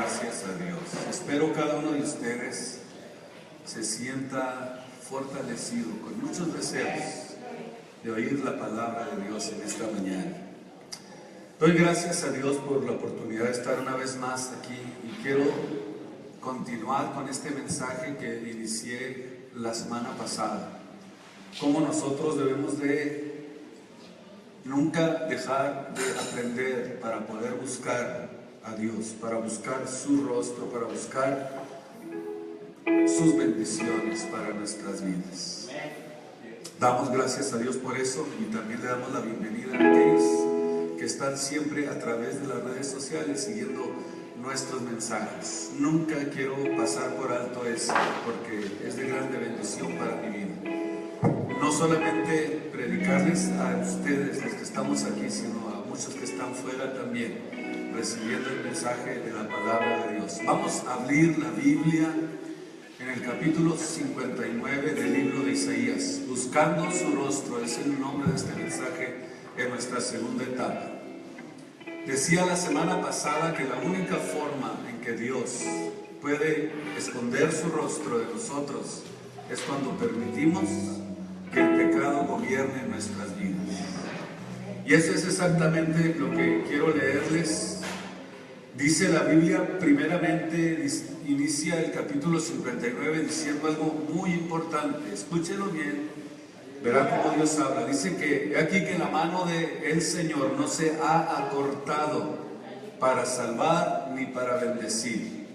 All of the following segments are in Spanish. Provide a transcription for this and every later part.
gracias a Dios. Espero cada uno de ustedes se sienta fortalecido con muchos deseos de oír la palabra de Dios en esta mañana. Doy gracias a Dios por la oportunidad de estar una vez más aquí y quiero continuar con este mensaje que inicié la semana pasada. Cómo nosotros debemos de nunca dejar de aprender para poder buscar a Dios, para buscar su rostro, para buscar sus bendiciones para nuestras vidas. Damos gracias a Dios por eso y también le damos la bienvenida a aquellos que están siempre a través de las redes sociales siguiendo nuestros mensajes. Nunca quiero pasar por alto eso porque es de grande bendición para mi vida. No solamente predicarles a ustedes, los que estamos aquí, sino a muchos que están fuera también, recibiendo el mensaje de la palabra de Dios. Vamos a abrir la Biblia en el capítulo 59 del libro de Isaías. Buscando su rostro, es el nombre de este mensaje en nuestra segunda etapa. Decía la semana pasada que la única forma en que Dios puede esconder su rostro de nosotros es cuando permitimos que el pecado gobierne nuestras vidas. Y eso es exactamente lo que quiero leerles. Dice la Biblia, primeramente inicia el capítulo 59 diciendo algo muy importante. Escúchenlo bien, verán cómo Dios habla. Dice que aquí que la mano del Señor no se ha acortado para salvar ni para bendecir,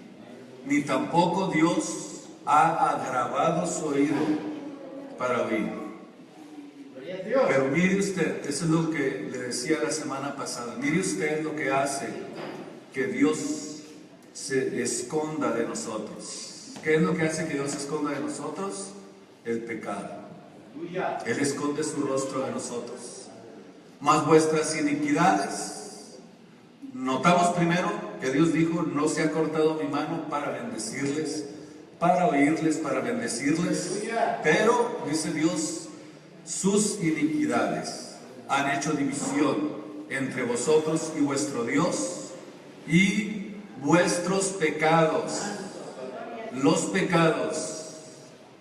ni tampoco Dios ha agravado su oído para oír. Pero mire usted, eso es lo que le decía la semana pasada, mire usted lo que hace que Dios se esconda de nosotros. ¿Qué es lo que hace que Dios se esconda de nosotros? El pecado. Él esconde su rostro de nosotros. Mas vuestras iniquidades, notamos primero que Dios dijo, no se ha cortado mi mano para bendecirles, para oírles, para bendecirles, pero, dice Dios, sus iniquidades han hecho división entre vosotros y vuestro Dios, y vuestros pecados, los pecados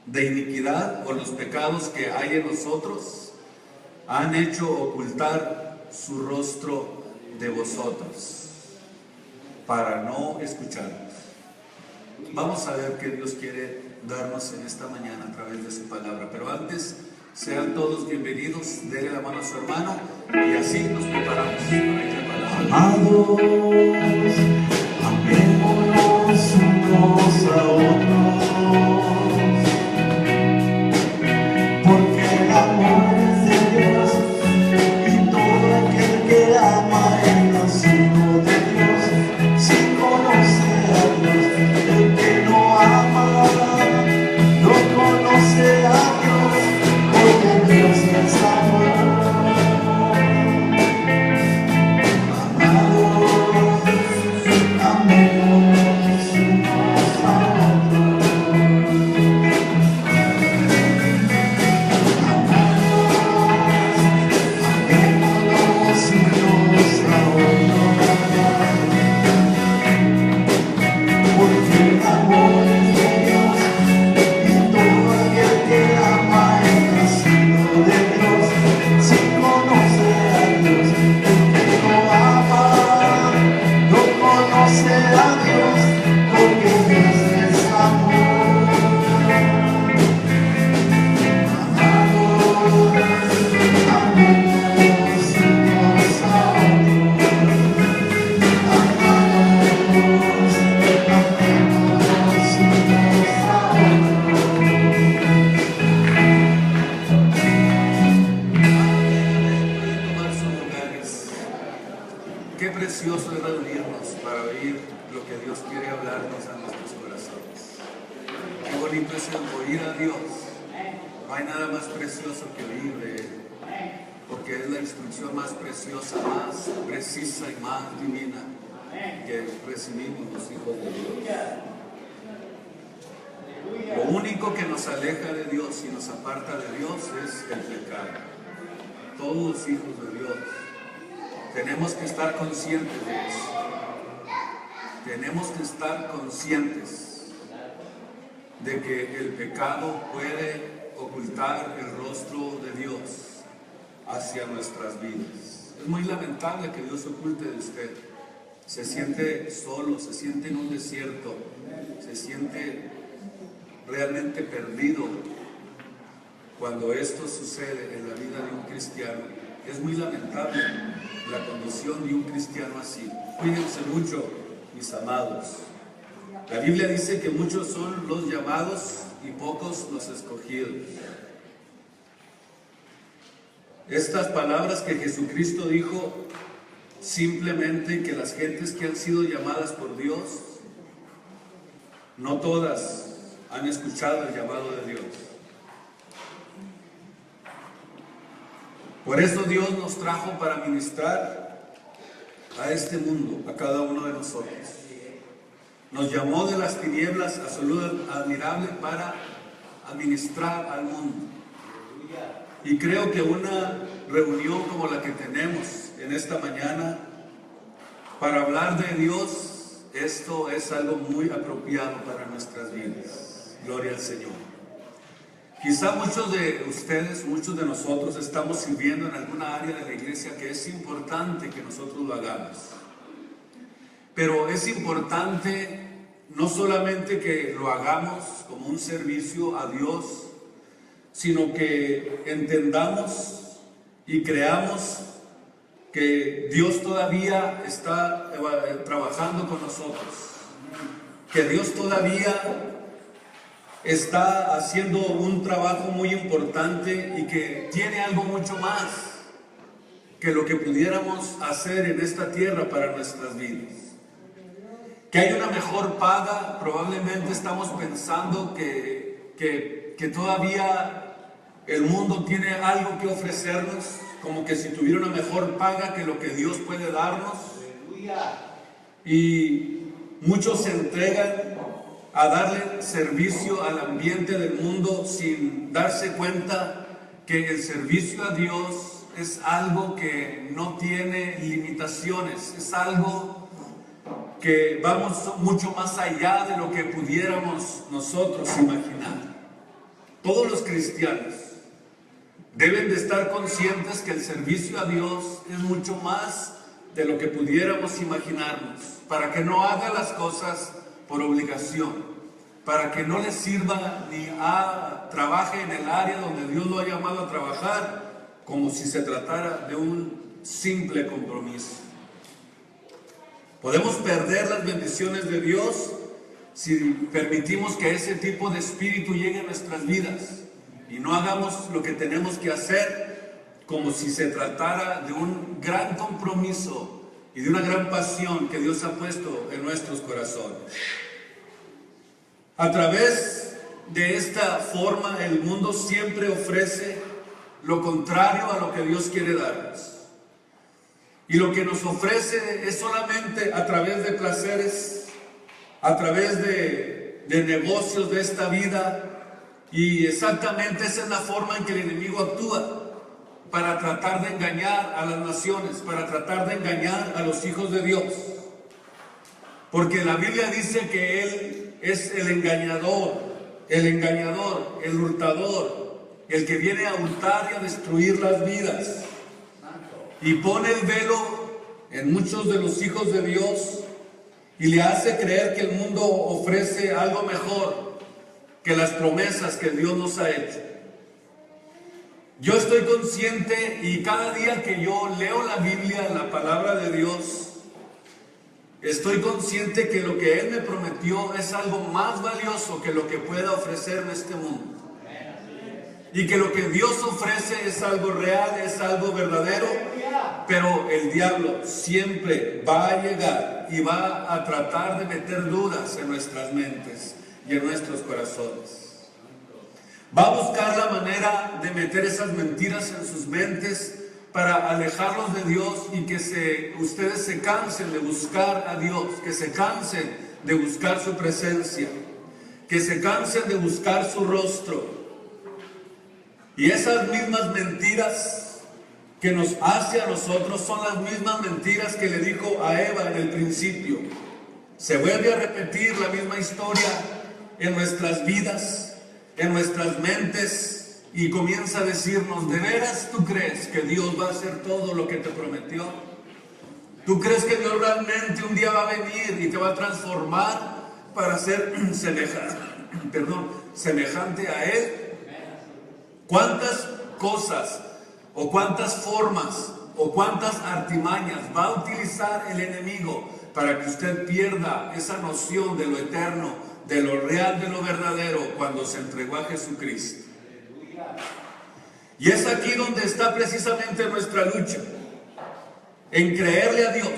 de iniquidad o los pecados que hay en nosotros, han hecho ocultar su rostro de vosotros para no escucharnos. Vamos a ver qué Dios quiere darnos en esta mañana a través de su palabra, pero antes sean todos bienvenidos, denle la mano a su hermano y así nos preparamos para ir a la palabra. Amados, amémonos unos a otros, porque el amor es de Dios y todo aquel que ama es nacido de Dios. Si conoce a Dios, el que no ama no conoce a Dios, porque Dios es amor. Lo único que nos aleja de Dios y nos aparta de Dios es el pecado. Todos los hijos de Dios tenemos que estar conscientes de eso. tenemos que estar conscientes de que el pecado puede ocultar el rostro de Dios hacia nuestras vidas. Es muy lamentable que Dios oculte de usted. Se siente solo, se siente en un desierto, se siente realmente perdido cuando esto sucede en la vida de un cristiano. Es muy lamentable la condición de un cristiano así. Cuídense mucho, mis amados. La Biblia dice que muchos son los llamados y pocos los escogidos. Estas palabras que Jesucristo dijo, simplemente que las gentes que han sido llamadas por Dios, no todas han escuchado el llamado de Dios. Por eso Dios nos trajo para ministrar a este mundo, a cada uno de nosotros. Nos llamó de las tinieblas a su luz admirable para administrar al mundo. Y creo que una reunión como la que tenemos en esta mañana para hablar de Dios, esto es algo muy apropiado para nuestras vidas. Gloria al Señor. Quizá muchos de ustedes, muchos de nosotros estamos sirviendo en alguna área de la iglesia que es importante que nosotros lo hagamos. Pero es importante no solamente que lo hagamos como un servicio a Dios, sino que entendamos y creamos que Dios todavía está trabajando con nosotros, que Dios todavía está haciendo un trabajo muy importante y que tiene algo mucho más que lo que pudiéramos hacer en esta tierra para nuestras vidas. Que hay una mejor paga, probablemente estamos pensando que todavía el mundo tiene algo que ofrecernos, como que si tuviera una mejor paga que lo que Dios puede darnos. Y muchos se entregan a darle servicio al ambiente del mundo sin darse cuenta que el servicio a Dios es algo que no tiene limitaciones, es algo que vamos mucho más allá de lo que pudiéramos nosotros imaginar. Todos los cristianos deben de estar conscientes que el servicio a Dios es mucho más de lo que pudiéramos imaginarnos, para que no haga las cosas por obligación, para que no le sirva ni trabaje en el área donde Dios lo ha llamado a trabajar, como si se tratara de un simple compromiso. Podemos perder las bendiciones de Dios si permitimos que ese tipo de espíritu llegue a nuestras vidas y no hagamos lo que tenemos que hacer como si se tratara de un gran compromiso y de una gran pasión que Dios ha puesto en nuestros corazones. A través de esta forma, el mundo siempre ofrece lo contrario a lo que Dios quiere darnos. Y lo que nos ofrece es solamente a través de placeres, a través de negocios de esta vida. Y exactamente esa es la forma en que el enemigo actúa para tratar de engañar a las naciones, para tratar de engañar a los hijos de Dios. Porque la Biblia dice que Él es el engañador, el hurtador, el que viene a hurtar y a destruir las vidas. Y pone el velo en muchos de los hijos de Dios y le hace creer que el mundo ofrece algo mejor que las promesas que Dios nos ha hecho. Yo estoy consciente y cada día que yo leo la Biblia, la palabra de Dios, estoy consciente que lo que Él me prometió es algo más valioso que lo que pueda ofrecer en este mundo. Y que lo que Dios ofrece es algo real, es algo verdadero, pero el diablo siempre va a llegar y va a tratar de meter dudas en nuestras mentes y en nuestros corazones. Va a buscar la manera de meter esas mentiras en sus mentes para alejarlos de Dios y que ustedes se cansen de buscar a Dios, que se cansen de buscar su presencia, que se cansen de buscar su rostro. Y esas mismas mentiras que nos hace a nosotros son las mismas mentiras que le dijo a Eva en el principio. Se vuelve a repetir la misma historia en nuestras vidas, en nuestras mentes, y comienza a decirnos: ¿de veras tú crees que Dios va a hacer todo lo que te prometió? ¿Tú crees que Dios realmente un día va a venir y te va a transformar para ser semejante a Él? ¿Cuántas cosas o cuántas formas o cuántas artimañas va a utilizar el enemigo para que usted pierda esa noción de lo eterno, de lo real, de lo verdadero, cuando se entregó a Jesucristo? Y es aquí donde está precisamente nuestra lucha, en creerle a Dios.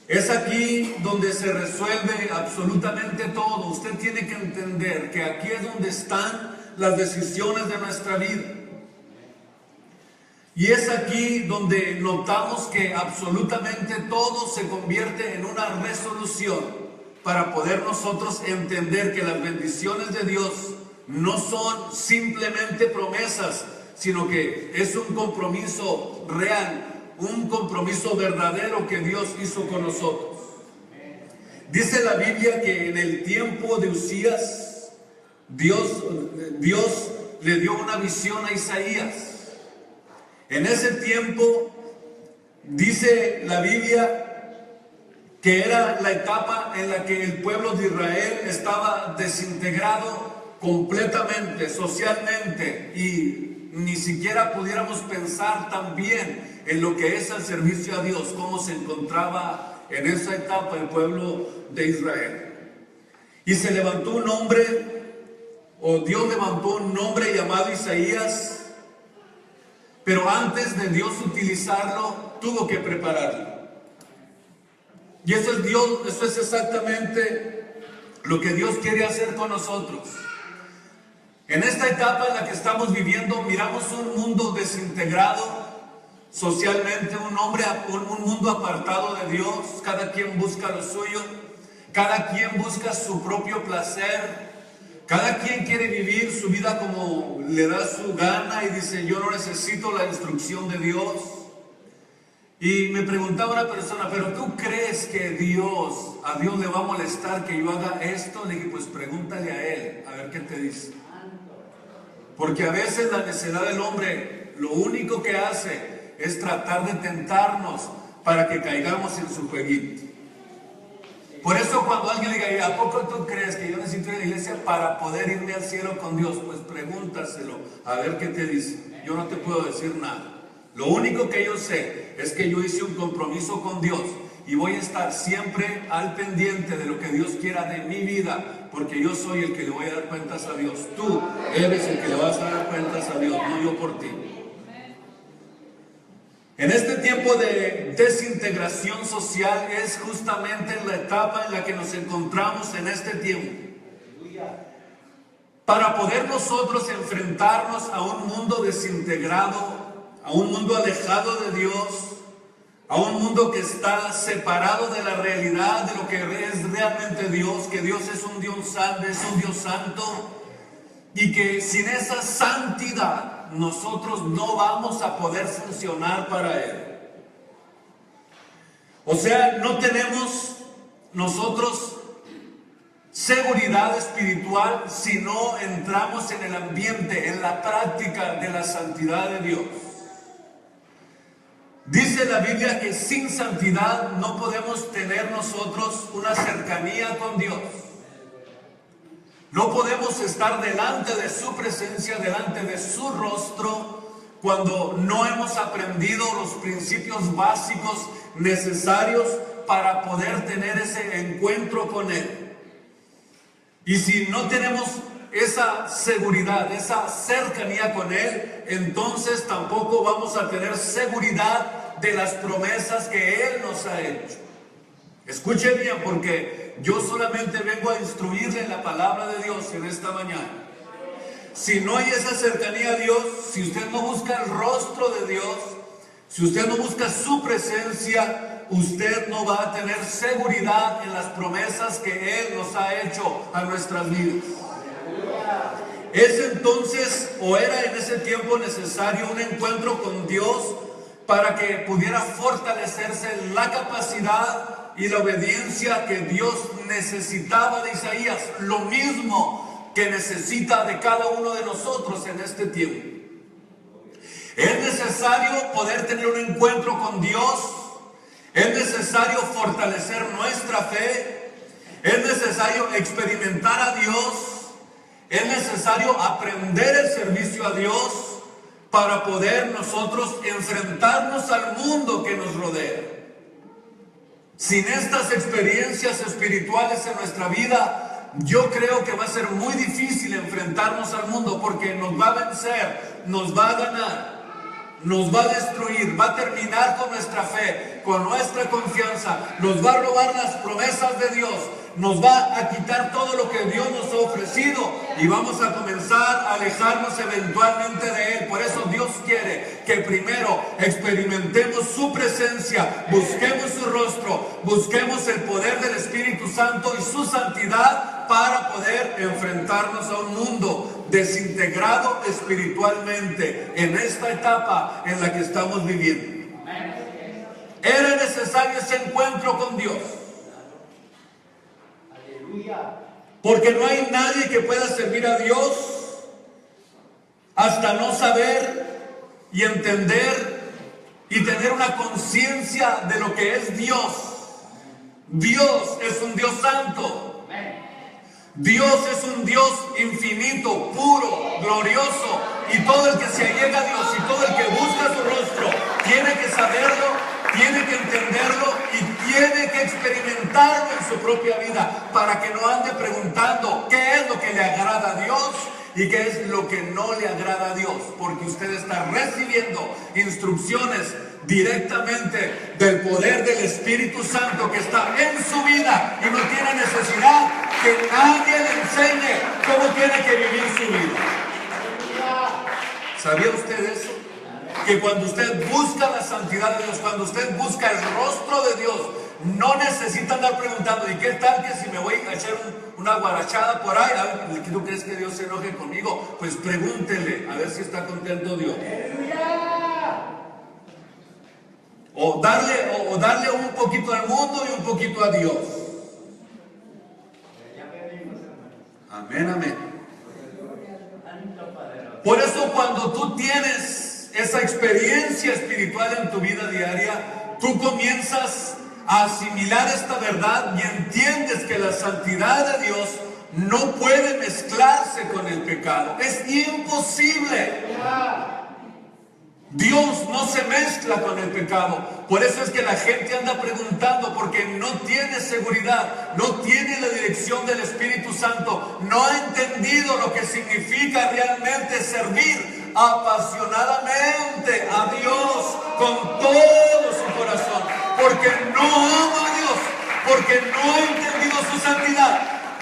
Es aquí donde se resuelve absolutamente todo. Usted tiene que entender que aquí es donde están las decisiones de nuestra vida. Y es aquí donde notamos que absolutamente todo se convierte en una resolución para poder nosotros entender que las bendiciones de Dios no son simplemente promesas, sino que es un compromiso real, un compromiso verdadero que Dios hizo con nosotros. Dice la Biblia que en el tiempo de Usías, Dios le dio una visión a Isaías. En ese tiempo, dice la Biblia, que era la etapa en la que el pueblo de Israel estaba desintegrado completamente, socialmente, y ni siquiera pudiéramos pensar también en lo que es el servicio a Dios, cómo se encontraba en esa etapa el pueblo de Israel. Y se levantó un hombre, o Dios levantó un hombre llamado Isaías, pero antes de Dios utilizarlo, tuvo que prepararlo. Y eso es Dios, eso es exactamente lo que Dios quiere hacer con nosotros. En esta etapa en la que estamos viviendo, miramos un mundo desintegrado socialmente, un mundo apartado de Dios. Cada quien busca lo suyo, cada quien busca su propio placer, cada quien quiere vivir su vida como le da su gana y dice: yo no necesito la instrucción de Dios. Y me preguntaba una persona: ¿pero tú crees que a Dios le va a molestar que yo haga esto? Le dije: pues pregúntale a Él, a ver qué te dice. Porque a veces la necedad del hombre lo único que hace es tratar de tentarnos para que caigamos en su jueguito. Por eso cuando alguien le diga: ¿a poco tú crees que yo necesito ir a la iglesia para poder irme al cielo con Dios? Pues pregúntaselo, a ver qué te dice. Yo no te puedo decir nada. Lo único que yo sé es que yo hice un compromiso con Dios y voy a estar siempre al pendiente de lo que Dios quiera de mi vida, porque yo soy el que le voy a dar cuentas a Dios. Tú eres el que le vas a dar cuentas a Dios, no yo por ti. En este tiempo de desintegración social es justamente la etapa en la que nos encontramos en este tiempo. Para poder nosotros enfrentarnos a un mundo desintegrado, a un mundo alejado de Dios, a un mundo que está separado de la realidad de lo que es realmente Dios, que Dios es un Dios santo, y que sin esa santidad nosotros no vamos a poder funcionar para Él. O sea, no tenemos nosotros seguridad espiritual si no entramos en el ambiente, en la práctica de la santidad de Dios. Dice la Biblia que sin santidad no podemos tener nosotros una cercanía con Dios. No podemos estar delante de su presencia, delante de su rostro, cuando no hemos aprendido los principios básicos necesarios para poder tener ese encuentro con Él. Y si no tenemos esa seguridad, esa cercanía con Él, entonces tampoco vamos a tener seguridad de las promesas que Él nos ha hecho. Escuche bien, porque yo solamente vengo a instruirle en la palabra de Dios en esta mañana. Si no hay esa cercanía a Dios, si usted no busca el rostro de Dios, si usted no busca su presencia, usted no va a tener seguridad en las promesas que Él nos ha hecho a nuestras vidas. Es entonces, o era en ese tiempo necesario un encuentro con Dios para que pudiera fortalecerse la capacidad y la obediencia que Dios necesitaba de Isaías, lo mismo que necesita de cada uno de nosotros en este tiempo. Es necesario poder tener un encuentro con Dios, es necesario fortalecer nuestra fe, es necesario experimentar a Dios, es necesario aprender el servicio a Dios para poder nosotros enfrentarnos al mundo que nos rodea. Sin estas experiencias espirituales en nuestra vida, yo creo que va a ser muy difícil enfrentarnos al mundo, porque nos va a vencer, nos va a ganar, nos va a destruir, va a terminar con nuestra fe, con nuestra confianza, nos va a robar las promesas de Dios, nos va a quitar todo lo que Dios nos ha ofrecido y vamos a comenzar a alejarnos eventualmente de Él. Por eso Dios quiere que primero experimentemos su presencia, busquemos su rostro, busquemos el poder del Espíritu Santo y su santidad para poder enfrentarnos a un mundo desintegrado espiritualmente en esta etapa en la que estamos viviendo. Era necesario ese encuentro con Dios, porque no hay nadie que pueda servir a Dios hasta no saber y entender y tener una conciencia de lo que es Dios. Dios es un Dios santo. Dios es un Dios infinito, puro, glorioso, y todo el que se allega a Dios y todo el que busca su rostro tiene que saberlo, tiene que entenderlo y tiene que experimentarlo en su propia vida, para que no ande preguntando qué es lo que le agrada a Dios y qué es lo que no le agrada a Dios, porque usted está recibiendo instrucciones directamente del poder del Espíritu Santo que está en su vida y no tiene necesidad que nadie le enseñe cómo tiene que vivir su vida. ¿Sabía usted eso? Que cuando usted busca la santidad de Dios, cuando usted busca el rostro de Dios, no necesita andar preguntando, ¿y qué tal que si me voy a echar una guarachada por ahí? A ver, ¿tú crees que Dios se enoje conmigo? Pues pregúntele, a ver si está contento Dios. O darle un poquito al mundo y un poquito a Dios. Amén, amén. Por eso cuando tú tienes esa experiencia espiritual en tu vida diaria, tú comienzas a asimilar esta verdad y entiendes que la santidad de Dios no puede mezclarse con el pecado. Es imposible. Dios no se mezcla con el pecado. Por eso es que la gente anda preguntando, porque no tiene seguridad, no tiene la dirección del Espíritu Santo, no ha entendido lo que significa realmente servir apasionadamente a Dios con todo su corazón, porque no ama a Dios, porque no ha entendido su santidad,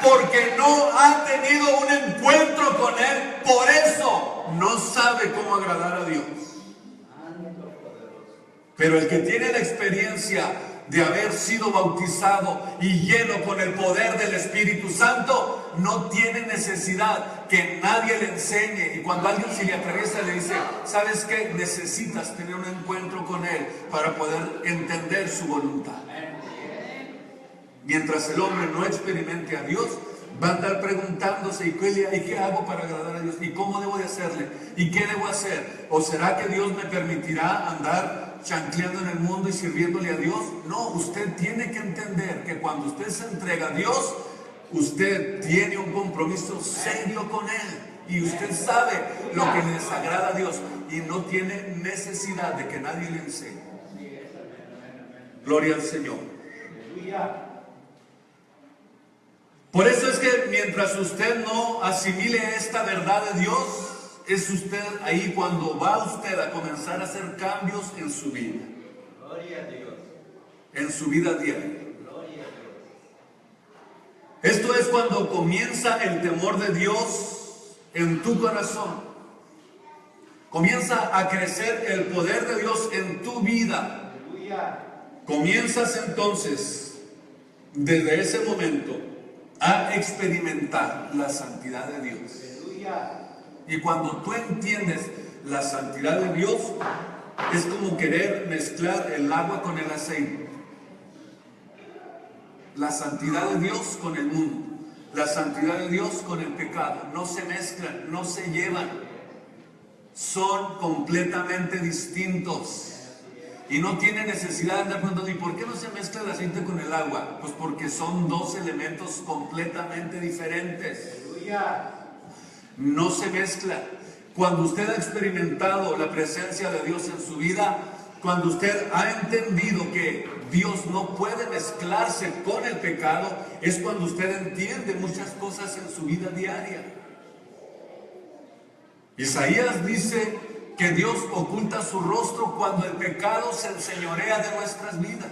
porque no ha tenido un encuentro con Él. Por eso no sabe cómo agradar a Dios. Pero el que tiene la experiencia de haber sido bautizado y lleno con el poder del Espíritu Santo, no tiene necesidad que nadie le enseñe. Y cuando alguien se le atraviesa, le dice, ¿sabes qué? Necesitas tener un encuentro con Él para poder entender su voluntad. Mientras el hombre no experimente a Dios, va a andar preguntándose, ¿y qué hago para agradar a Dios? ¿Y cómo debo de hacerle? ¿Y qué debo hacer? ¿O será que Dios me permitirá andar chancleando en el mundo y sirviéndole a Dios? No, usted tiene que entender que cuando usted se entrega a Dios, usted tiene un compromiso serio con Él. Y usted sabe lo que le desagrada a Dios y no tiene necesidad de que nadie le enseñe. Gloria al Señor. Por eso es que mientras usted no asimile esta verdad de Dios, es usted ahí cuando va usted a comenzar a hacer cambios en su vida. Gloria a Dios. En su vida diaria. Gloria a Dios. Esto es cuando comienza el temor de Dios en tu corazón. Comienza a crecer el poder de Dios en tu vida. Aleluya. Comienzas entonces, desde ese momento, a experimentar la santidad de Dios. Aleluya. Y cuando tú entiendes la santidad de Dios, Es como querer mezclar el agua con el aceite. La santidad de Dios con el mundo. La santidad de Dios con el pecado. No se mezclan, no se llevan. Son completamente distintos. Y no tiene necesidad de andar preguntando, ¿y por qué no se mezcla el aceite con el agua? Pues porque son dos elementos completamente diferentes. No se mezcla. Cuando usted ha experimentado la presencia de Dios en su vida, cuando usted ha entendido que Dios no puede mezclarse con el pecado, es cuando usted entiende muchas cosas en su vida diaria. Isaías dice que Dios oculta su rostro cuando el pecado se enseñorea de nuestras vidas.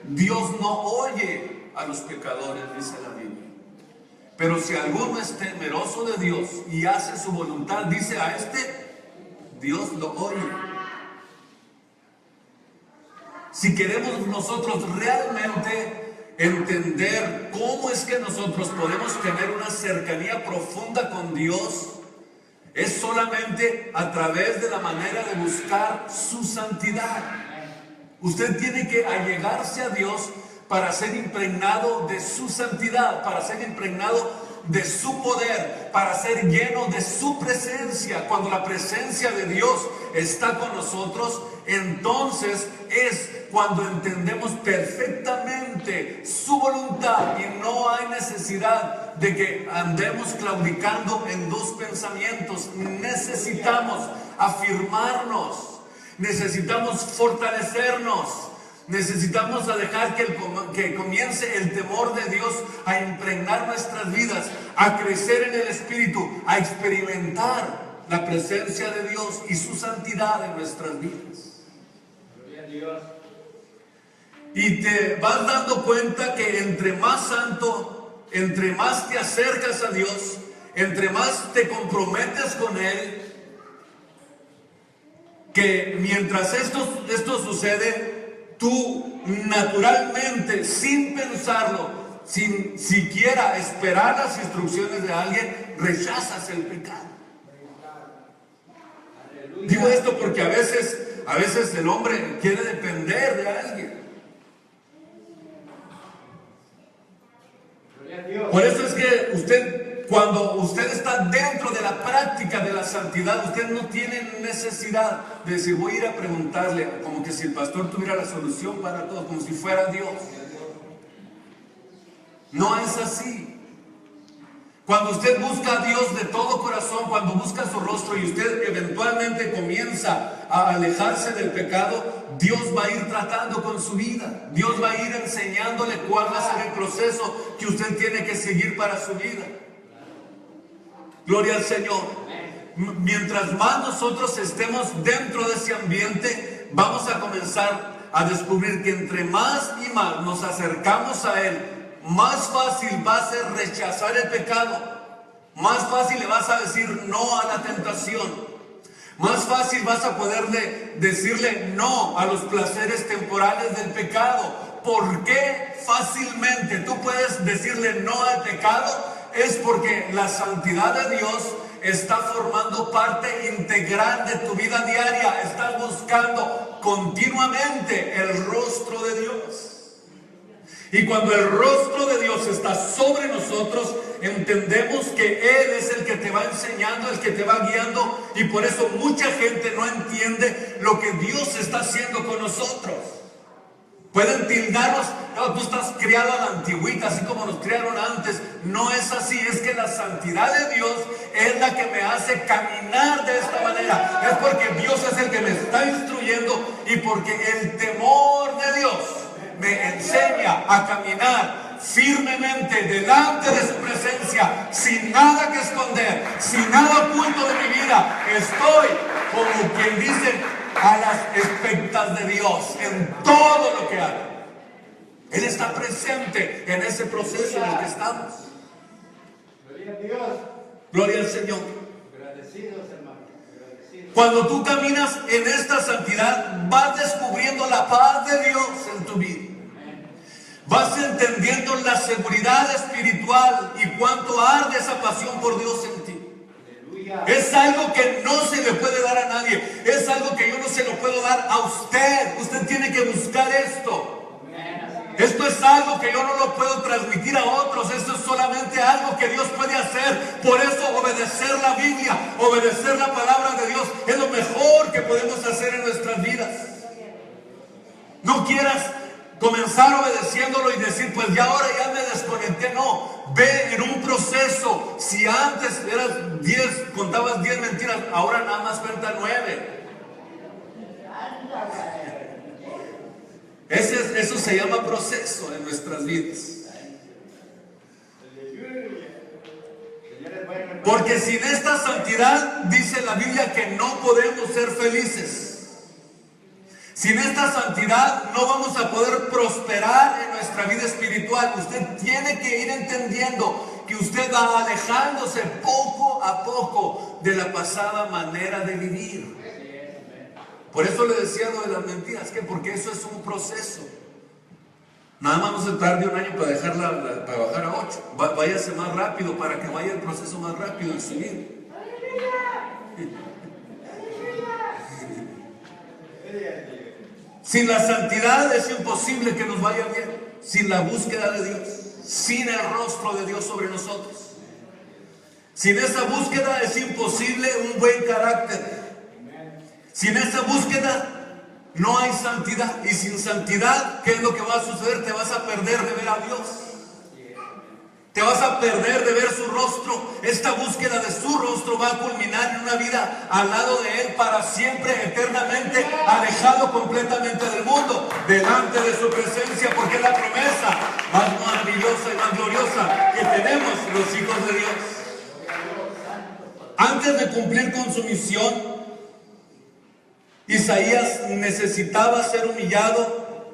Dios no oye a los pecadores, dice la Biblia. Pero si alguno es temeroso de Dios y hace su voluntad, dice a este, Dios lo oye. Si queremos nosotros realmente entender cómo es que nosotros podemos tener una cercanía profunda con Dios, es solamente a través de la manera de buscar su santidad. Usted tiene que allegarse a Dios para ser impregnado de su santidad, para ser impregnado de su poder, para ser lleno de su presencia. Cuando la presencia de Dios está con nosotros, entonces es cuando entendemos perfectamente su voluntad y no hay necesidad de que andemos claudicando en dos pensamientos. Necesitamos afirmarnos, necesitamos fortalecernos. Necesitamos dejar que comience el temor de Dios a impregnar nuestras vidas, a crecer en el Espíritu, a experimentar la presencia de Dios y su santidad en nuestras vidas. Gloria a Dios. Y te vas dando cuenta que entre más santo, entre más te acercas a Dios, entre más te comprometes con Él, que mientras esto sucede, tú naturalmente, sin pensarlo, sin siquiera esperar las instrucciones de alguien, rechazas el pecado. Digo esto porque a veces el hombre quiere depender de alguien. Por eso es que cuando usted está dentro de la práctica de la santidad, usted no tiene necesidad de decir, voy a ir a preguntarle, como que si el pastor tuviera la solución para todo, como si fuera Dios. No es así. Cuando usted busca a Dios de todo corazón, cuando busca su rostro y usted eventualmente comienza a alejarse del pecado, Dios va a ir tratando con su vida. Dios va a ir enseñándole cuál va a ser el proceso que usted tiene que seguir para su vida. Gloria al Señor. Mientras más nosotros estemos dentro de ese ambiente, vamos a comenzar a descubrir que entre más y más nos acercamos a Él, más fácil va a ser rechazar el pecado. Más fácil le vas a decir no a la tentación. Más fácil vas a poderle decirle no a los placeres temporales del pecado. ¿Por qué fácilmente tú puedes decirle no al pecado? Es porque la santidad de Dios está formando parte integral de tu vida diaria. Estás buscando continuamente el rostro de Dios. Y cuando el rostro de Dios está sobre nosotros, entendemos que Él es el que te va enseñando, el que te va guiando. Y por eso mucha gente no entiende lo que Dios está haciendo con nosotros. Pueden tildarnos, no, tú estás criado a la antigüita, así como nos criaron antes. No es así, es que la santidad de Dios es la que me hace caminar de esta manera. Es porque Dios es el que me está instruyendo y porque el temor de Dios me enseña a caminar firmemente delante de su presencia, sin nada que esconder, sin nada oculto de mi vida. Estoy, como quien dice, a las expectas de Dios en todo lo que hago. Él está presente en ese proceso en el que estamos. Gloria a Dios. Gloria al Señor. Agradecidos, hermano. Agradecidos. Cuando tú caminas en esta santidad, vas descubriendo la paz de Dios en tu vida. Vas entendiendo la seguridad espiritual y cuánto arde esa pasión por Dios en ti. Es algo que no se le puede dar a nadie. Es algo que yo no se lo puedo dar a usted. Usted tiene que buscar esto. Esto es algo que yo no lo puedo transmitir a otros. Esto es solamente algo que Dios puede hacer. Por eso obedecer la Biblia, obedecer la palabra de Dios es lo mejor que podemos hacer en nuestras vidas. No quieras comenzar obedeciéndolo y decir, pues ya ahora ya me desconecté. No, ve en un proceso. Si antes eras 10, contabas 10 mentiras, ahora nada más cuenta 9. Eso se llama proceso en nuestras vidas. Porque sin esta santidad, dice la Biblia, que no podemos ser felices. Sin esta santidad no vamos a poder prosperar en nuestra vida espiritual. Usted tiene que ir entendiendo que usted va alejándose poco a poco de la pasada manera de vivir. Por eso le decía lo de las mentiras, que porque eso es un proceso. Nada más no se tarde un año para para bajar a 8. Váyase más rápido para que vaya el proceso más rápido en su vida. Sin la santidad es imposible que nos vaya bien. Sin la búsqueda de Dios, sin el rostro de Dios sobre nosotros. Sin esa búsqueda es imposible un buen carácter. Sin esa búsqueda no hay santidad. Y sin santidad, ¿qué es lo que va a suceder? Te vas a perder de ver a Dios. Te vas a perder de ver su rostro. Esta búsqueda de su rostro va a culminar en una vida al lado de Él para siempre, eternamente, alejado completamente del mundo, delante de su presencia, porque es la promesa más maravillosa y más gloriosa que tenemos los hijos de Dios. Antes de cumplir con su misión, Isaías necesitaba ser humillado.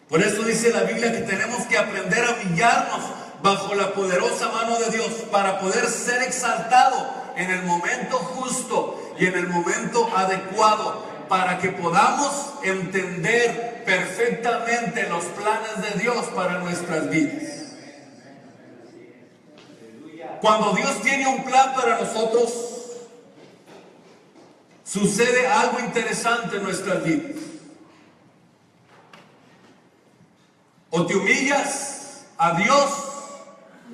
Por eso dice la Biblia que tenemos que aprender a humillarnos bajo la poderosa mano de Dios para poder ser exaltado en el momento justo y en el momento adecuado, para que podamos entender perfectamente los planes de Dios para nuestras vidas. Cuando Dios tiene un plan para nosotros, sucede algo interesante en nuestras vidas. O te humillas a Dios,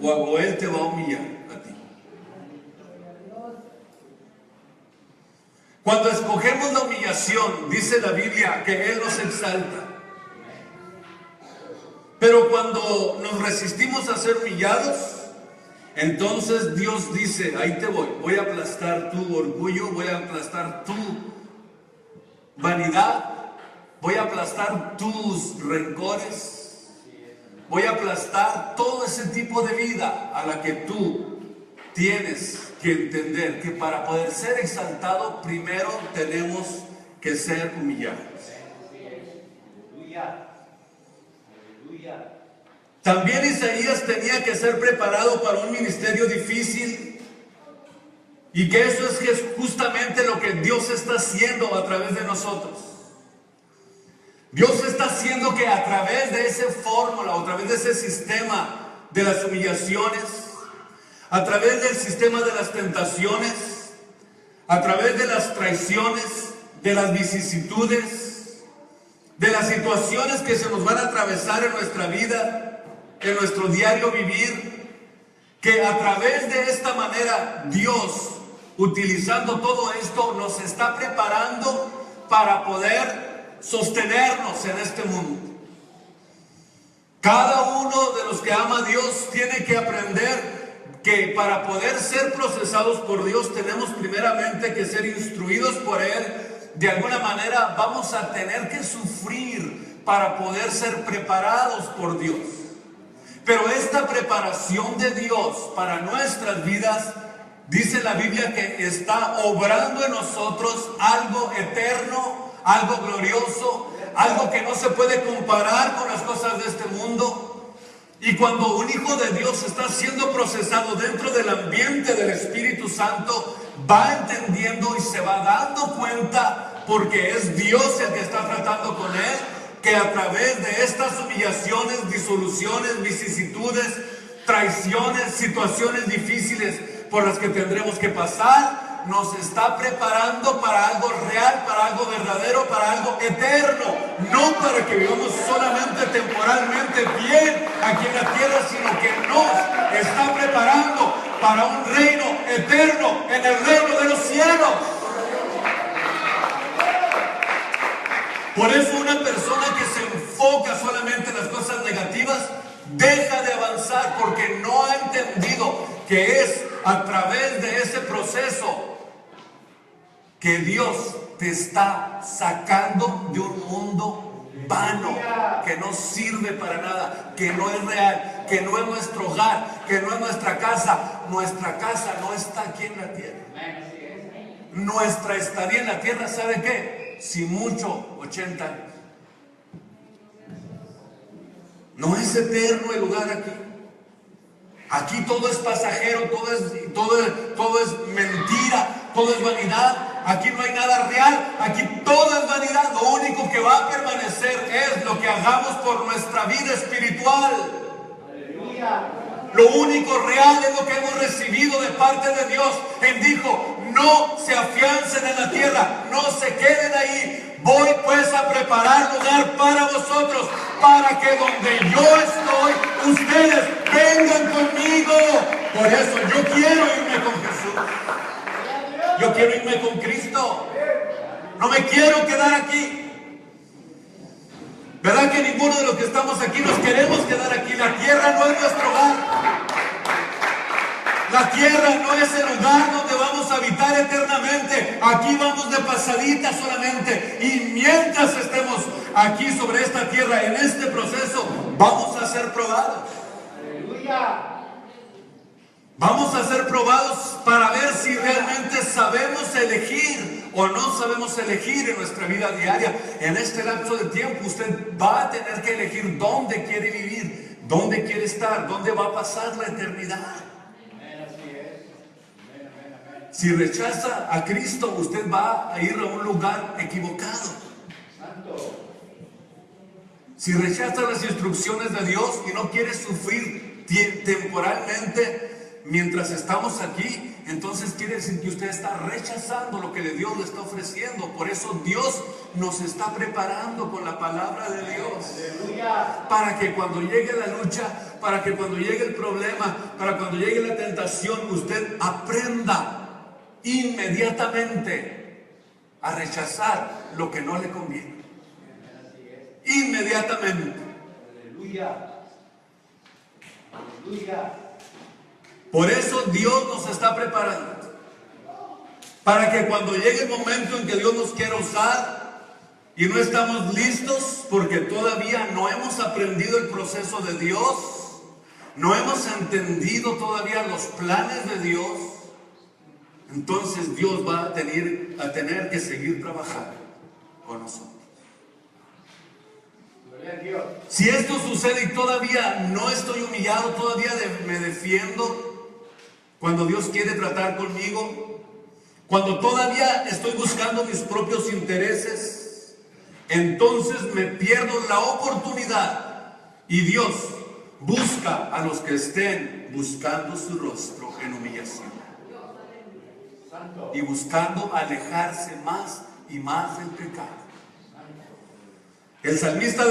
o Él te va a humillar a ti. Cuando escogemos la humillación, dice la Biblia que Él nos exalta. Pero cuando nos resistimos a ser humillados, entonces Dios dice, ahí te voy a aplastar tu orgullo, voy a aplastar tu vanidad, voy a aplastar tus rencores, voy a aplastar todo ese tipo de vida a la que tú tienes que entender que para poder ser exaltado, primero tenemos que ser humillados. Aleluya. Aleluya. También Isaías tenía que ser preparado para un ministerio difícil, y que eso es justamente lo que Dios está haciendo a través de nosotros. Dios está haciendo que a través de esa fórmula, o a través de ese sistema de las humillaciones, a través del sistema de las tentaciones, a través de las traiciones, de las vicisitudes, de las situaciones que se nos van a atravesar en nuestra vida, en nuestro diario vivir, que a través de esta manera Dios, utilizando todo esto, nos está preparando para poder sostenernos en este mundo. Cada uno de los que ama a Dios tiene que aprender que para poder ser procesados por Dios tenemos primeramente que ser instruidos por Él. De alguna manera vamos a tener que sufrir para poder ser preparados por Dios. Pero esta preparación de Dios para nuestras vidas, dice la Biblia que está obrando en nosotros algo eterno, algo glorioso, algo que no se puede comparar con las cosas de este mundo. Y cuando un hijo de Dios está siendo procesado dentro del ambiente del Espíritu Santo, va entendiendo y se va dando cuenta, porque es Dios el que está tratando con él, que a través de estas humillaciones, disoluciones, vicisitudes, traiciones, situaciones difíciles por las que tendremos que pasar, nos está preparando para algo real, para algo verdadero, para algo eterno. No para que vivamos solamente temporalmente bien aquí en la tierra, sino que nos está preparando para un reino eterno en el reino de los cielos. Por eso una persona que se enfoca solamente en las cosas negativas deja de avanzar, porque no ha entendido que es a través de ese proceso que Dios te está sacando de un mundo vano, que no sirve para nada, que no es real, que no es nuestro hogar, que no es nuestra casa. Nuestra casa no está aquí en la tierra. Nuestra estadía en la tierra, ¿sabe qué? Si mucho, 80 años. No es eterno el lugar aquí. Aquí todo es pasajero, todo es mentira, todo es vanidad. Aquí no hay nada real, aquí todo es vanidad. Lo único que va a permanecer es lo que hagamos por nuestra vida espiritual. Aleluya. Lo único real es lo que hemos recibido de parte de Dios. Él dijo, no se afiancen en la tierra, no se queden ahí. Voy pues a preparar lugar para vosotros, para que donde yo estoy, ustedes vengan conmigo. Por eso yo quiero irme con Jesús. Yo quiero irme con Cristo. No me quiero quedar aquí. ¿Verdad que ninguno de los que estamos aquí nos queremos quedar aquí? La tierra no es nuestro hogar. La tierra no es el lugar donde vamos a habitar eternamente. Aquí vamos de pasadita solamente. Y mientras estemos aquí sobre esta tierra, en este proceso, vamos a ser probados. Aleluya. Vamos a ser probados para ver si realmente sabemos elegir o no sabemos elegir en nuestra vida diaria. En este lapso de tiempo usted va a tener que elegir dónde quiere vivir, dónde quiere estar, dónde va a pasar la eternidad. Si rechaza a Cristo, usted va a ir a un lugar equivocado. Si rechaza las instrucciones de Dios y no quiere sufrir temporalmente mientras estamos aquí, entonces quiere decir que usted está rechazando lo que Dios le está ofreciendo. Por eso Dios nos está preparando con la palabra de Dios. Para que cuando llegue la lucha, para que cuando llegue el problema, para cuando llegue la tentación, usted aprenda inmediatamente a rechazar lo que no le conviene. Inmediatamente. Aleluya. Aleluya. Por eso Dios nos está preparando. Para que cuando llegue el momento en que Dios nos quiera usar y no estamos listos porque todavía no hemos aprendido el proceso de Dios, no hemos entendido todavía los planes de Dios, entonces Dios va a tener que seguir trabajando con nosotros. Si esto sucede y todavía no estoy humillado, todavía me defiendo, cuando Dios quiere tratar conmigo, cuando todavía estoy buscando mis propios intereses, entonces me pierdo la oportunidad y Dios busca a los que estén buscando su rostro en humillación y buscando alejarse más y más del pecado. El salmista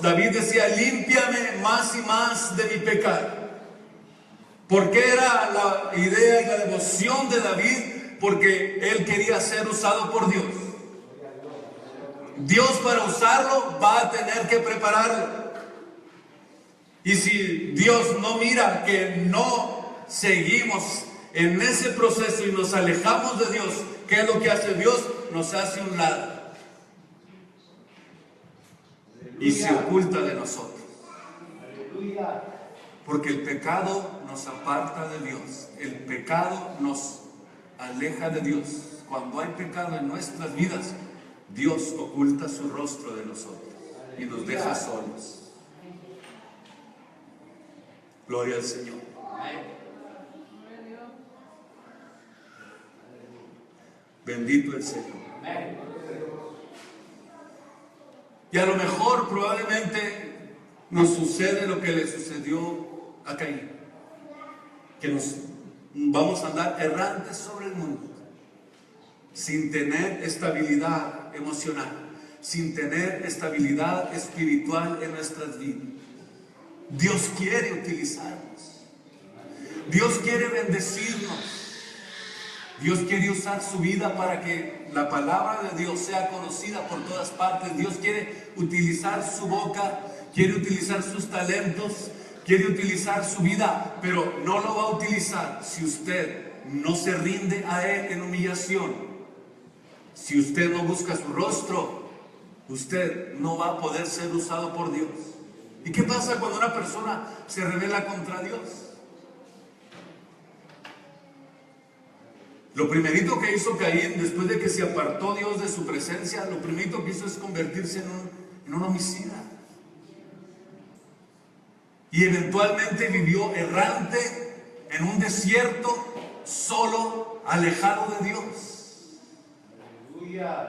David decía, límpiame más y más de mi pecado. ¿Por qué era la idea y la devoción de David? Porque él quería ser usado por Dios. Dios, para usarlo, va a tener que prepararlo. Y si Dios no mira que no seguimos en ese proceso y nos alejamos de Dios, ¿qué es lo que hace Dios? Nos hace a un lado y se oculta de nosotros. Porque el pecado nos aparta de Dios. El pecado nos aleja de Dios. Cuando hay pecado en nuestras vidas, Dios oculta su rostro de nosotros y nos deja solos. Gloria al Señor. Bendito el Señor. Y a lo mejor probablemente nos sucede lo que le sucedió a Caín, que nos vamos a andar errantes sobre el mundo, sin tener estabilidad emocional, sin tener estabilidad espiritual en nuestras vidas. Dios quiere utilizarnos. Dios quiere bendecirnos. Dios quiere usar su vida para que la palabra de Dios sea conocida por todas partes. Dios quiere utilizar su boca, quiere utilizar sus talentos, quiere utilizar su vida, pero no lo va a utilizar si usted no se rinde a Él en humillación. Si usted no busca su rostro, usted no va a poder ser usado por Dios. ¿Y qué pasa cuando una persona se rebela contra Dios? Lo primerito que hizo Caín, después de que se apartó Dios de su presencia, lo primerito que hizo es convertirse en un homicida. Y eventualmente vivió errante en un desierto, solo, alejado de Dios.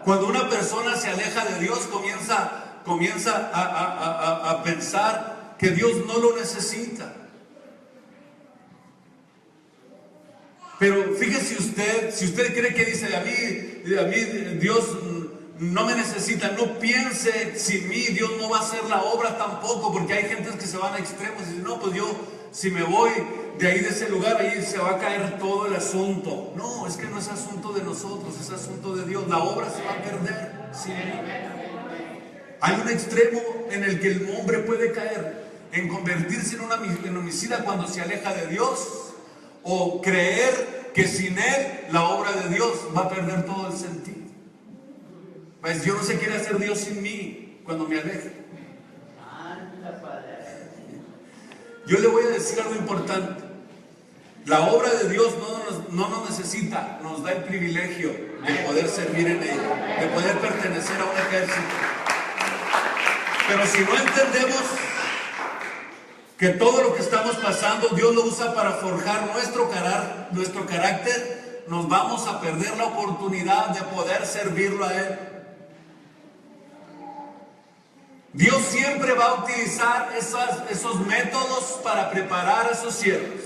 Cuando una persona se aleja de Dios, comienza a pensar que Dios no lo necesita. Pero fíjese usted, si usted cree que dice, a mí Dios no me necesita, no piense, sin mí Dios no va a hacer la obra tampoco, porque hay gentes que se van a extremos y dicen, no, pues yo, si me voy de ahí, de ese lugar, ahí se va a caer todo el asunto. No, es que no es asunto de nosotros, es asunto de Dios. La obra se va a perder sin mí. Hay un extremo en el que el hombre puede caer, en convertirse en homicida cuando se aleja de Dios, o creer que sin Él la obra de Dios va a perder todo el sentido. Pues Dios no se quiere hacer Dios sin mí cuando me aleje. Yo le voy a decir algo importante. La obra de Dios no nos necesita, nos da el privilegio de poder servir en ella, de poder pertenecer a un ejército. Pero si no entendemos que todo lo que estamos pasando Dios lo usa para forjar nuestro carácter, nos vamos a perder la oportunidad de poder servirlo a Él. Dios siempre va a utilizar esos métodos para preparar a sus siervos.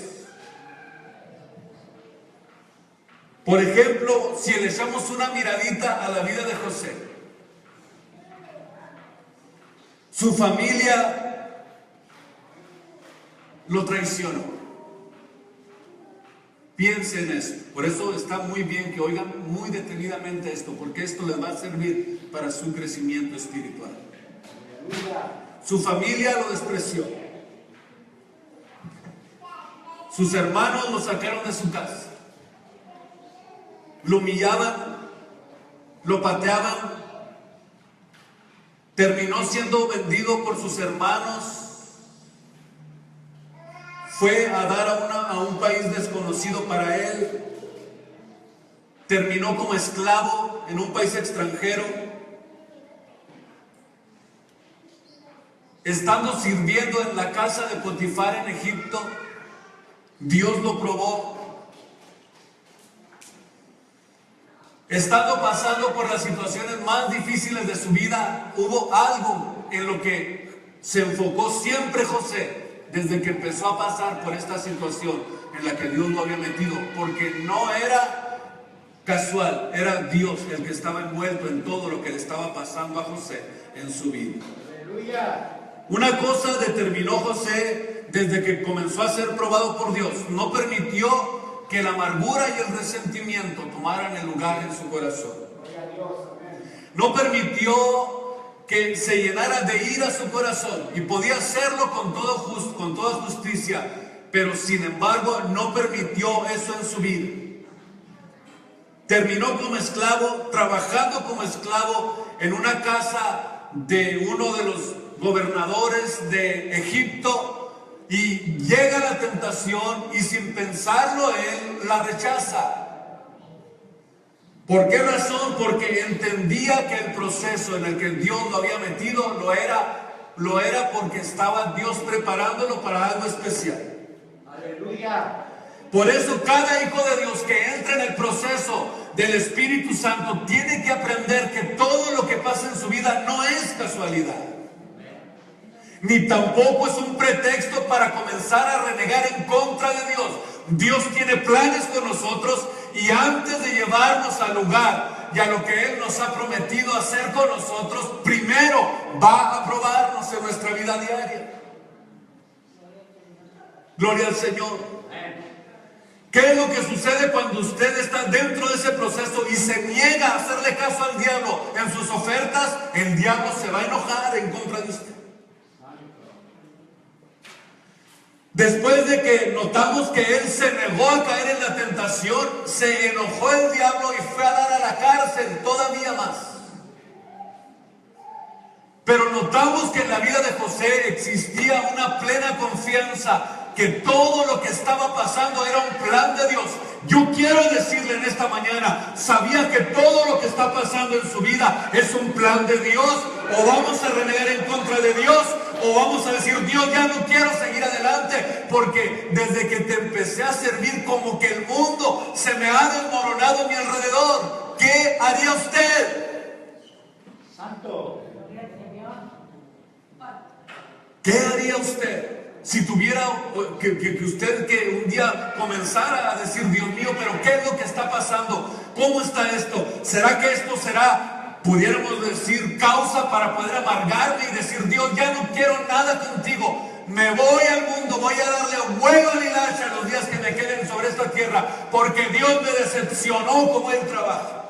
Por ejemplo, si le echamos una miradita a la vida de José, su familia lo traicionó. Piensen en esto. Por eso está muy bien que oigan muy detenidamente esto, porque esto les va a servir para su crecimiento espiritual. Su familia lo despreció. Sus hermanos lo sacaron de su casa. Lo humillaban, lo pateaban. Terminó siendo vendido por sus hermanos. Fue a dar a un país desconocido para él. Terminó como esclavo en un país extranjero. Estando sirviendo en la casa de Potifar en Egipto, Dios lo probó. Estando pasando por las situaciones más difíciles de su vida, hubo algo en lo que se enfocó siempre José, desde que empezó a pasar por esta situación en la que Dios lo había metido, porque no era casual, era Dios el que estaba envuelto en todo lo que le estaba pasando a José en su vida. Aleluya. Una cosa determinó José desde que comenzó a ser probado por Dios: no permitió que la amargura y el resentimiento tomaran el lugar en su corazón. No permitió que se llenara de ira su corazón, y podía hacerlo con toda justicia, pero sin embargo no permitió eso en su vida. Terminó como esclavo, trabajando como esclavo en una casa de uno de los gobernadores de Egipto, y llega la tentación y sin pensarlo él la rechaza. ¿Por qué razón? Porque entendía que el proceso en el que Dios lo había metido lo era porque estaba Dios preparándolo para algo especial. Aleluya. Por eso cada hijo de Dios que entra en el proceso del Espíritu Santo tiene que aprender que todo lo que pasa en su vida no es casualidad, ni tampoco es un pretexto para comenzar a renegar en contra de Dios, Dios tiene planes con nosotros y antes de llevarnos al lugar y a lo que Él nos ha prometido hacer con nosotros, primero va a probarnos en nuestra vida diaria. Gloria al Señor. ¿Qué es lo que sucede cuando usted está dentro de ese proceso y se niega a hacerle caso al diablo en sus ofertas? El diablo se va a enojar en contra de usted. Después de que notamos que él se negó a caer en la tentación, se enojó el diablo y fue a dar a la cárcel todavía más. Pero notamos que en la vida de José existía una plena confianza que todo lo que estaba pasando era un plan de Dios. Yo quiero decirle en esta mañana, ¿sabía que todo lo que está pasando en su vida es un plan de Dios? ¿O vamos a renegar en contra de Dios? ¿O vamos a decir, Dios, ya no quiero seguir adelante? Porque desde que te empecé a servir, como que el mundo se me ha desmoronado a mi alrededor. ¿Qué haría usted? Santo. ¿Qué haría usted? Si tuviera que usted que un día comenzara a decir, Dios mío, pero ¿qué es lo que está pasando? ¿Cómo está esto? ¿Será que esto será, pudiéramos decir, causa para poder amargarme y decir, Dios, ya no quiero nada contigo? Me voy al mundo, voy a darle vuelo a la hilacha los días que me queden sobre esta tierra, porque Dios me decepcionó como Él trabaja.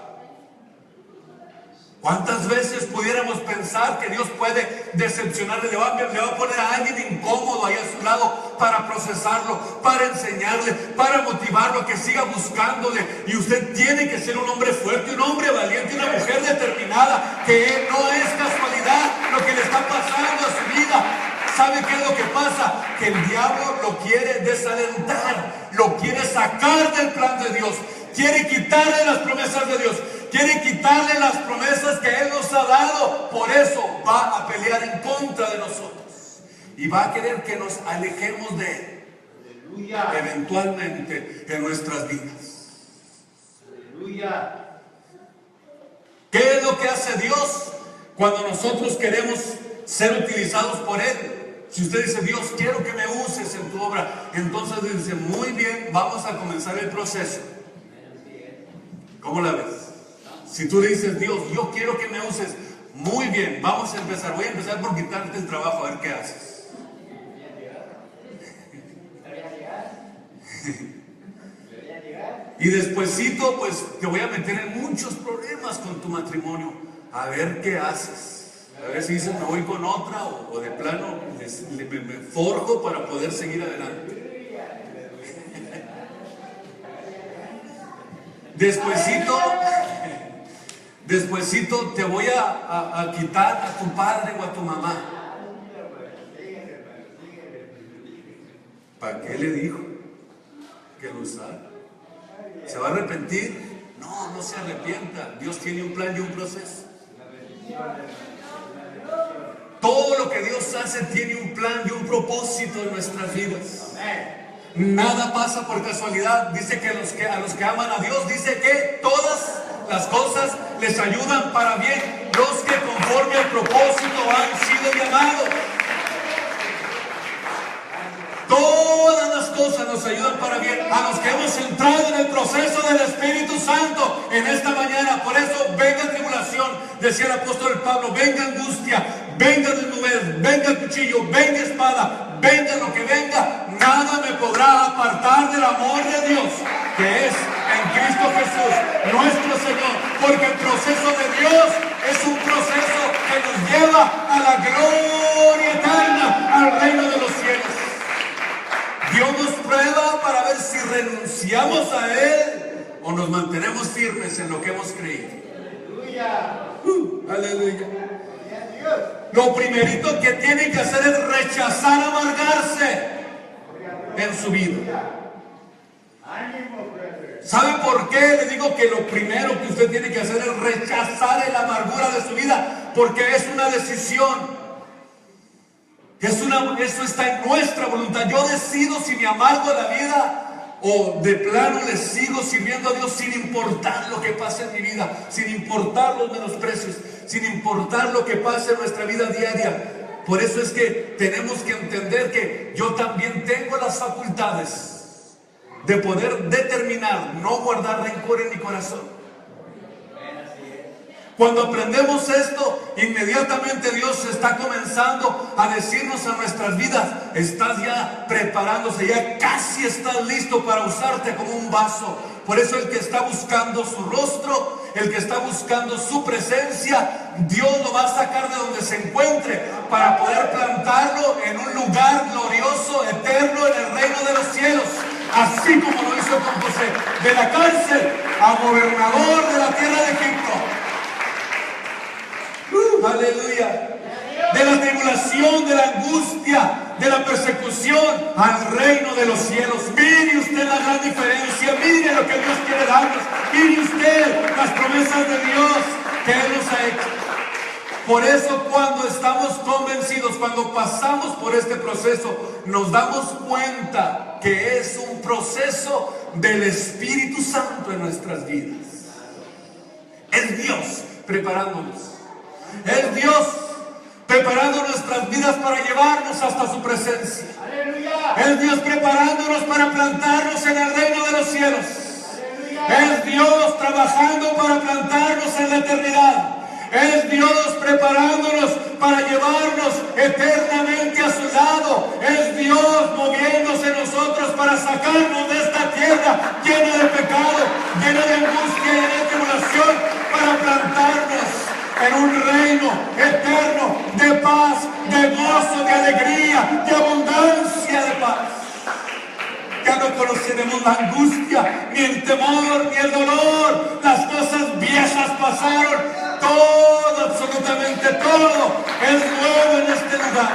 ¿Cuántas veces pudiéramos pensar que Dios puede decepcionarle? Le va a poner a alguien incómodo ahí a su lado para procesarlo, para enseñarle, para motivarlo a que siga buscándole. Y usted tiene que ser un hombre fuerte, un hombre valiente, una mujer determinada, que no es casualidad lo que le está pasando a su vida. ¿Sabe qué es lo que pasa? Que el diablo lo quiere desalentar, lo quiere sacar del plan de Dios, quiere quitarle las promesas de Dios, quiere quitarle las promesas que Él nos ha dado. Por eso va a pelear en contra de nosotros y va a querer que nos alejemos de Él. Aleluya. Eventualmente en nuestras vidas. Aleluya. ¿Qué es lo que hace Dios cuando nosotros queremos ser utilizados por Él? Si usted dice, Dios, quiero que me uses en tu obra, entonces dice, muy bien, vamos a comenzar el proceso. ¿Cómo la ves? Si tú le dices, Dios, yo quiero que me uses, muy bien, vamos a empezar. Voy a empezar por quitarte el trabajo, a ver qué haces. Y despuesito, pues te voy a meter en muchos problemas con tu matrimonio, a ver qué haces. A ver si dices, me voy con otra, o de plano me forjo para poder seguir adelante. Despuesito te voy a quitar a tu padre o a tu mamá. ¿Para qué le dijo que lo usara? ¿Se va a arrepentir? No, no se arrepienta. Dios tiene un plan y un proceso. Todo lo que Dios hace tiene un plan y un propósito en nuestras vidas. Nada pasa por casualidad. Dice que a los que aman a Dios, dice que todas las cosas les ayudan para bien, los que conforme al propósito han sido llamados. Todas las cosas nos ayudan para bien a los que hemos entrado en el proceso del Espíritu Santo en esta mañana. Por eso, venga tribulación, decía el apóstol Pablo, venga angustia, venga desnudez, venga cuchillo, venga espada, venga lo que venga, nada me podrá apartar del amor de Dios que es en Cristo Jesús, nuestro Señor. Porque el proceso de Dios es un proceso que nos lleva a la gloria eterna, al reino de los cielos. Dios nos prueba para ver si renunciamos a Él o nos mantenemos firmes en lo que hemos creído. Aleluya. Lo primerito que tiene que hacer es rechazar amargarse en su vida. ¿Sabe por qué le digo que lo primero que usted tiene que hacer es rechazar la amargura de su vida? Porque es una decisión. Eso está en nuestra voluntad. Yo decido si me amargo la vida o de plano le sigo sirviendo a Dios sin importar lo que pase en mi vida, sin importar los menosprecios, sin importar lo que pase en nuestra vida diaria. Por eso es que tenemos que entender que yo también tengo las facultades de poder determinar no guardar rencor en mi corazón. Cuando aprendemos esto, inmediatamente Dios está comenzando a decirnos a nuestras vidas: estás ya preparándose, ya casi estás listo para usarte como un vaso. Por eso el que está buscando su rostro, el que está buscando su presencia, Dios lo va a sacar de donde se encuentre para poder plantarlo en un lugar glorioso, eterno, en el reino de los cielos. Así como lo hizo con José, de la cárcel a gobernador de la tierra de Egipto. Aleluya. De la tribulación, de la angustia, de la persecución al reino de los cielos. Mire usted la gran diferencia. Mire lo que Dios quiere darnos. Mire usted las promesas de Dios que Él nos ha hecho. Por eso, cuando estamos convencidos, cuando pasamos por este proceso, nos damos cuenta que es un proceso del Espíritu Santo en nuestras vidas. Es Dios preparándonos. Es Dios preparando nuestras vidas para llevarnos hasta su presencia. ¡Aleluya! Es Dios preparándonos para plantarnos en el reino de los cielos. ¡Aleluya! Es Dios trabajando para plantarnos en la eternidad. Es Dios preparándonos para llevarnos eternamente a su lado. Es Dios moviéndose en nosotros para sacarnos de esta tierra llena de pecado, llena de angustia, llena de tribulación, para plantarnos en un reino eterno de paz, de gozo, de alegría, de abundancia de paz. Ya no conoceremos la angustia, ni el temor, ni el dolor. Las cosas viejas pasaron. Todo, absolutamente todo, es nuevo en este lugar.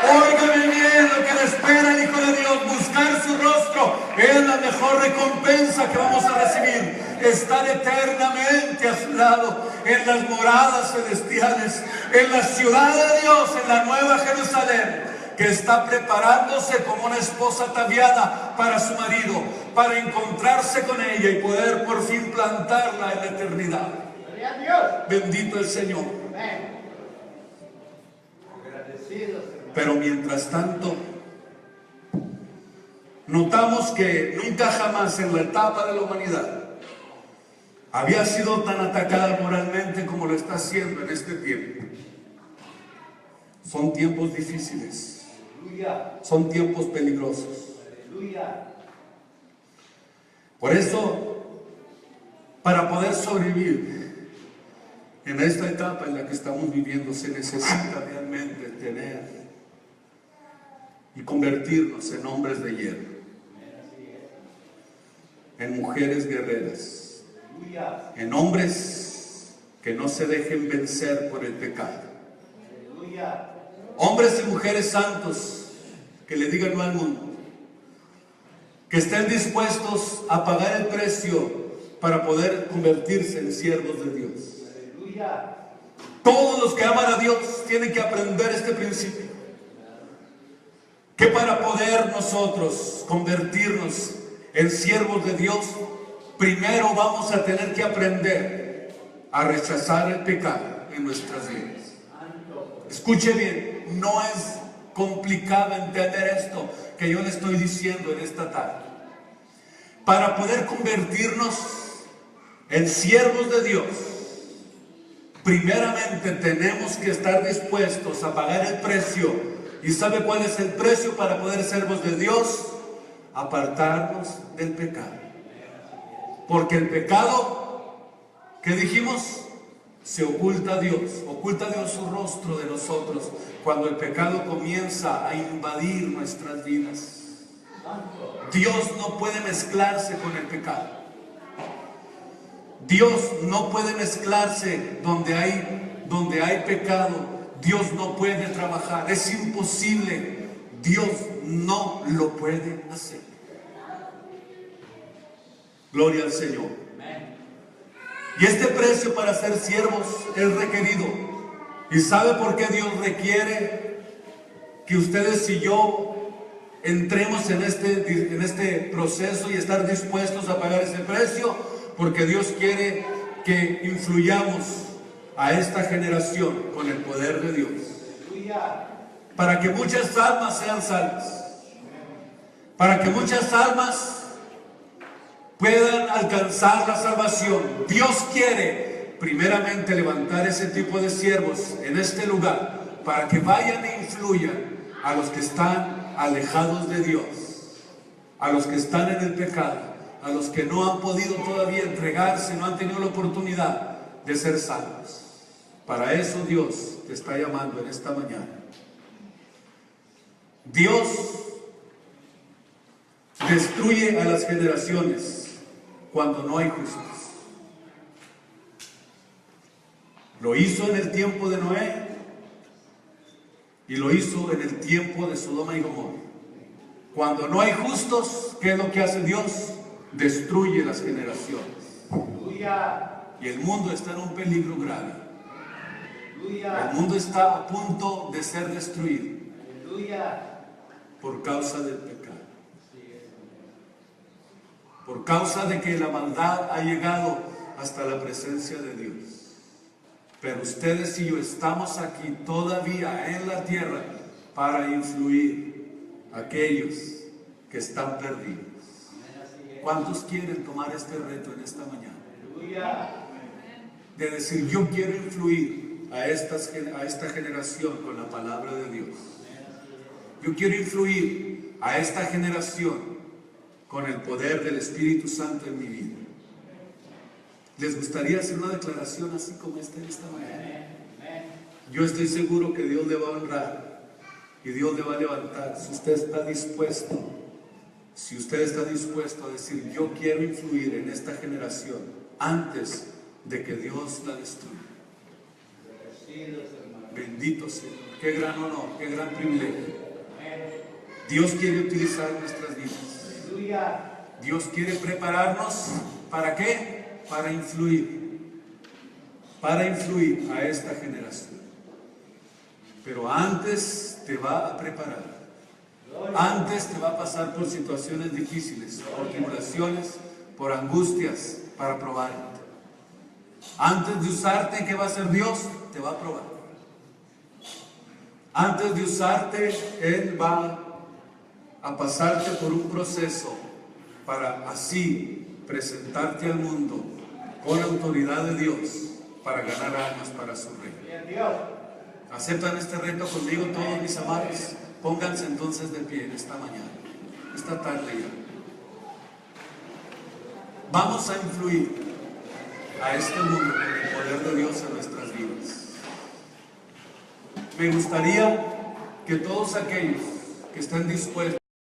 Óigame bien lo que le espera el Hijo de Dios. Buscar su rostro es la mejor recompensa que vamos a recibir. Estar eternamente a su lado en las moradas celestiales, en la ciudad de Dios, en la nueva Jerusalén, que está preparándose como una esposa ataviada para su marido, para encontrarse con ella y poder por fin plantarla en la eternidad. Bendito el Señor. Pero mientras tanto, notamos que nunca jamás en la etapa de la humanidad había sido tan atacada moralmente como lo está haciendo en este tiempo. Son tiempos difíciles. Son tiempos peligrosos. Por eso, para poder sobrevivir en esta etapa en la que estamos viviendo, se necesita realmente tener y convertirnos en hombres de hierro, en mujeres guerreras, en hombres que no se dejen vencer por el pecado, hombres y mujeres santos que le digan no al mundo, que estén dispuestos a pagar el precio para poder convertirse en siervos de Dios. Todos los que aman a Dios tienen que aprender este principio, que para poder nosotros convertirnos en siervos de Dios, primero vamos a tener que aprender a rechazar el pecado en nuestras vidas. Escuche bien, no es complicado entender esto que yo le estoy diciendo en esta tarde. Para poder convertirnos en siervos de Dios, primeramente tenemos que estar dispuestos a pagar el precio. ¿Y sabe cuál es el precio para poder ser siervos de Dios? Apartarnos del pecado. Porque el pecado, ¿qué dijimos? Se oculta a Dios su rostro de nosotros cuando el pecado comienza a invadir nuestras vidas. Dios no puede mezclarse con el pecado. Dios no puede mezclarse donde hay pecado. Dios no puede trabajar, es imposible. Dios no lo puede hacer. Gloria al Señor. Y este precio para ser siervos es requerido. ¿Y sabe por qué Dios requiere que ustedes y yo entremos en este proceso y estar dispuestos a pagar ese precio? Porque Dios quiere que influyamos a esta generación con el poder de Dios, para que muchas almas sean salvas, para que muchas almas puedan alcanzar la salvación. Dios quiere primeramente levantar ese tipo de siervos en este lugar para que vayan e influyan a los que están alejados de Dios, a los que están en el pecado, a los que no han podido todavía entregarse, no han tenido la oportunidad de ser salvos. Para eso Dios te está llamando en esta mañana. Dios destruye a las generaciones cuando no hay justos. Lo hizo en el tiempo de Noé y lo hizo en el tiempo de Sodoma y Gomorra. Cuando no hay justos, ¿qué es lo que hace Dios? Destruye las generaciones. Y el mundo está en un peligro grave. El mundo está a punto de ser destruido por causa del pecado. Por causa de que la maldad ha llegado hasta la presencia de Dios. Pero ustedes y yo estamos aquí todavía en la tierra para influir a aquellos que están perdidos. ¿Cuántos quieren tomar este reto en esta mañana? De decir, yo quiero influir a esta generación con la palabra de Dios. Yo quiero influir a esta generación con el poder del Espíritu Santo en mi vida. ¿Les gustaría hacer una declaración así como esta en esta mañana? Yo estoy seguro que Dios le va a honrar y Dios le va a levantar. Si usted está dispuesto a decir, yo quiero influir en esta generación antes de que Dios la destruya. Bendito Señor, qué gran honor, qué gran privilegio. Dios quiere utilizar nuestras vidas. Dios quiere prepararnos, ¿para qué? Para influir a esta generación. Pero antes te va a preparar, antes te va a pasar por situaciones difíciles, por tribulaciones, por angustias, para probarte. Antes de usarte, ¿qué va a hacer Dios? Te va a probar. Antes de usarte, Él va a pasarte por un proceso para así presentarte al mundo con la autoridad de Dios para ganar almas para su reino. ¿Aceptan este reto conmigo todos mis amados? Pónganse entonces de pie en esta mañana, esta tarde ya. Vamos a influir a este mundo con el poder de Dios en nuestras vidas. Me gustaría que todos aquellos que estén dispuestos